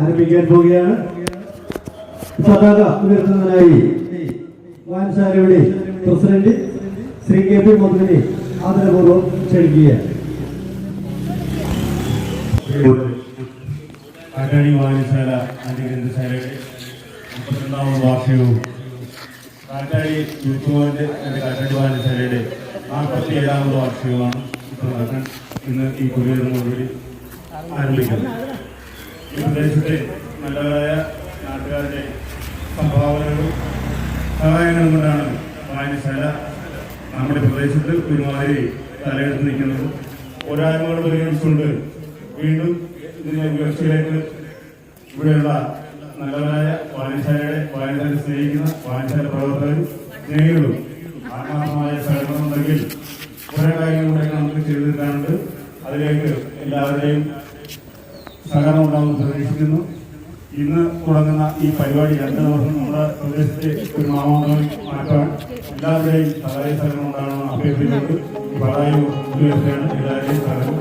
ആരംഭിക്കാൻ പോവുകയാണ്. പതാക ഉയർത്തുന്നതിനായി വായനശാലയുടെ പ്രസിഡന്റ് ശ്രീ കെ പി മധുവിനെ ആദരപൂർവ്വം ക്ഷണിക്കുകയാണ്. കാറ്റാടി വായനശാല ഗ്രന്ഥശാലയുടെ 32ാമത് വാർഷികവും കാറ്റാടി യൂത്ത് മൂവ്മെന്റ് കാറ്റാടി വായനശാലയുടെ 47ാമത് വാർഷികവുമാണ് ഇപ്പോൾ നടക്കാൻ ഇന്ന് ഈ കുടിയേറുന്നതോടുകൂടി ആരംഭിക്കുന്നത്. ഈ പ്രദേശത്തെ നല്ലതായ നാട്ടുകാരുടെ സംഭാവനകളും സഹായങ്ങളും കൊണ്ടാണ് വായനശാല നമ്മുടെ പ്രദേശത്ത് ഒരുമാതിരി തലയെടുത്ത് നിൽക്കുന്നത്. പോരായ്മകൾ പരിഗണിച്ചുകൊണ്ട് വീണ്ടും ഇതിന്റെ ഉയർച്ചയിലേക്ക് ഇവിടെയുള്ള നല്ലവരായ വായനശാല സ്നേഹിക്കുന്ന വായനശാല പ്രവർത്തകരും സ്നേഹികളും ആത്മാർത്ഥമായ സഹകരണം ഉണ്ടെങ്കിൽ കുറെ കാര്യങ്ങളുടെ നമുക്ക് ചെയ്തു തീർക്കാനുണ്ട്. അതിലേക്ക് എല്ലാവരുടെയും സഹകരണം ഉണ്ടാകുമെന്ന് പ്രതീക്ഷിക്കുന്നു. ഇന്ന് തുടങ്ങുന്ന ഈ പരിപാടി 2 ദിവസം നമ്മുടെ പ്രദേശത്തെ ഒരു മാമാങ്കമായി മാറ്റാൻ എല്ലാവരുടെയും സഹായ സഹകരണം ഉണ്ടാകണമെന്ന് അഭ്യർത്ഥിച്ചുകൊണ്ട് ഈ പതാക ഉയർത്തുകയാണ്. എല്ലാവരുടെയും സഹകരണം